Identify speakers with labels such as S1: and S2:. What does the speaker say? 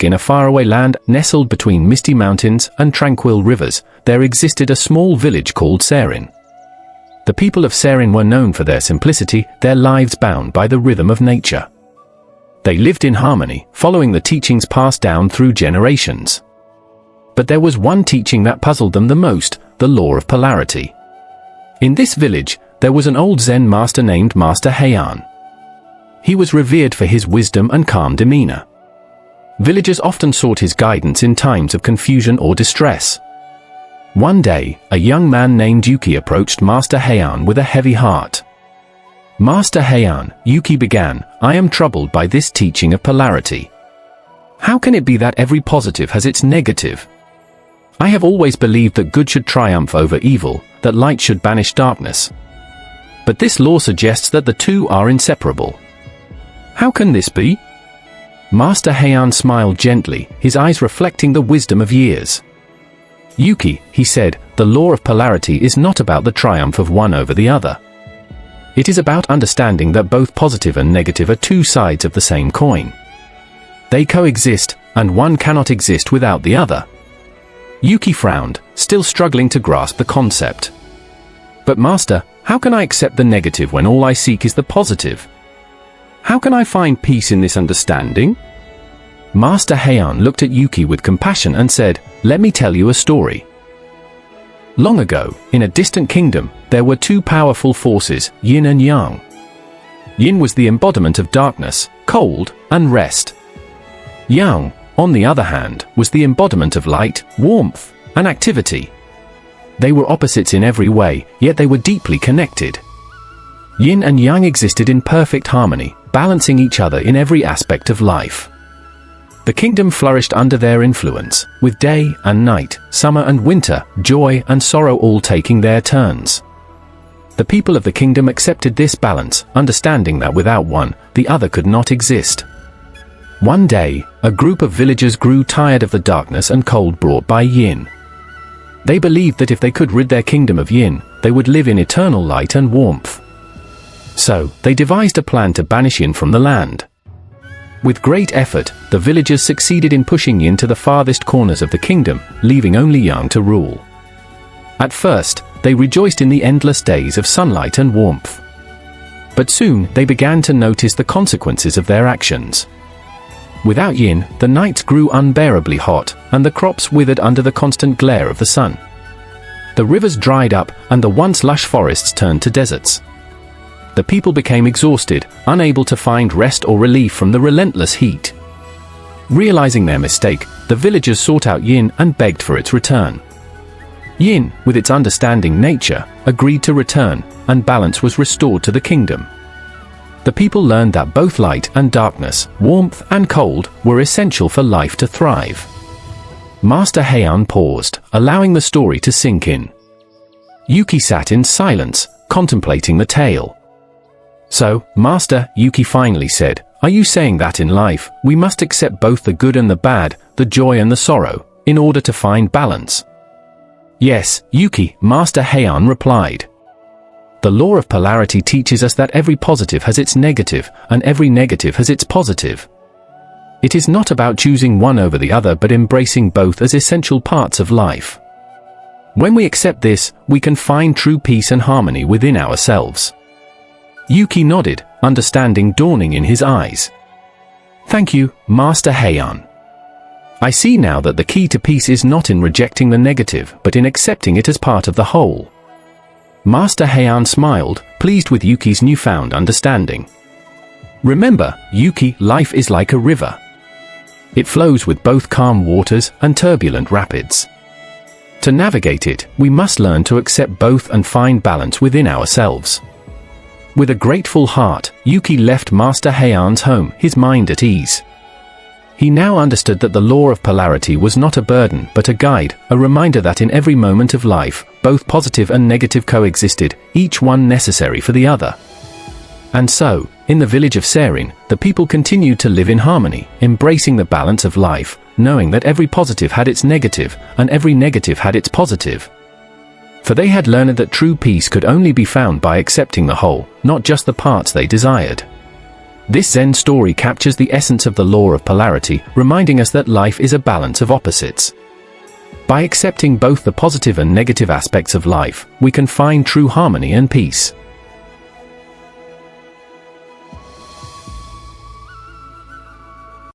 S1: In a faraway land, nestled between misty mountains and tranquil rivers, there existed a small village called ZEN. The people of ZEN were known for their simplicity, their lives bound by the rhythm of nature. They lived in harmony, following the teachings passed down through generations. But there was one teaching that puzzled them the most, the law of polarity. In this village, there was an old Zen master named Master Heian. He was revered for his wisdom and calm demeanor. Villagers often sought his guidance in times of confusion or distress. One day, a young man named Yuki approached Master Heian with a heavy heart. "Master Heian," Yuki began, "I am troubled by this teaching of polarity. How can it be that every positive has its negative? I have always believed that good should triumph over evil, that light should banish darkness. But this law suggests that the two are inseparable. How can this be?" Master Heian smiled gently, his eyes reflecting the wisdom of years. "Yuki," he said, "the law of polarity is not about the triumph of one over the other. It is about understanding that both positive and negative are two sides of the same coin. They coexist, and one cannot exist without the other." Yuki frowned, still struggling to grasp the concept. "But Master, how can I accept the negative when all I seek is the positive? How can I find peace in this understanding?" Master Heian looked at Yuki with compassion and said, "Let me tell you a story. Long ago, in a distant kingdom, there were two powerful forces, yin and yang. Yin was the embodiment of darkness, cold, and rest. Yang, on the other hand, was the embodiment of light, warmth, and activity. They were opposites in every way, yet they were deeply connected. Yin and yang existed in perfect harmony, balancing each other in every aspect of life. The kingdom flourished under their influence, with day and night, summer and winter, joy and sorrow all taking their turns. The people of the kingdom accepted this balance, understanding that without one, the other could not exist. One day, a group of villagers grew tired of the darkness and cold brought by yin. They believed that if they could rid their kingdom of yin, they would live in eternal light and warmth. So, they devised a plan to banish yin from the land. With great effort, the villagers succeeded in pushing yin to the farthest corners of the kingdom, leaving only yang to rule. At first, they rejoiced in the endless days of sunlight and warmth. But soon, they began to notice the consequences of their actions. Without yin, the nights grew unbearably hot, and the crops withered under the constant glare of the sun. The rivers dried up, and the once lush forests turned to deserts. The people became exhausted, unable to find rest or relief from the relentless heat. Realizing their mistake, the villagers sought out yin and begged for its return. Yin, with its understanding nature, agreed to return, and balance was restored to the kingdom. The people learned that both light and darkness, warmth and cold, were essential for life to thrive. Master Heian paused, allowing the story to sink in. Yuki sat in silence, contemplating the tale. "So, Master," Yuki finally said, "are you saying that in life, we must accept both the good and the bad, the joy and the sorrow, in order to find balance?" "Yes, Yuki," Master Heian replied. "The law of polarity teaches us that every positive has its negative, and every negative has its positive. It is not about choosing one over the other but embracing both as essential parts of life. When we accept this, we can find true peace and harmony within ourselves." Yuki nodded, understanding dawning in his eyes. "Thank you, Master Heian. I see now that the key to peace is not in rejecting the negative but in accepting it as part of the whole." Master Heian smiled, pleased with Yuki's newfound understanding. "Remember, Yuki, life is like a river. It flows with both calm waters and turbulent rapids. To navigate it, we must learn to accept both and find balance within ourselves." With a grateful heart, Yuki left Master Heian's home, his mind at ease. He now understood that the law of polarity was not a burden but a guide, a reminder that in every moment of life, both positive and negative coexisted, each one necessary for the other. And so, in the village of ZEN, the people continued to live in harmony, embracing the balance of life, knowing that every positive had its negative, and every negative had its positive. For they had learned that true peace could only be found by accepting the whole, not just the parts they desired. This Zen story captures the essence of the law of polarity, reminding us that life is a balance of opposites. By accepting both the positive and negative aspects of life, we can find true harmony and peace.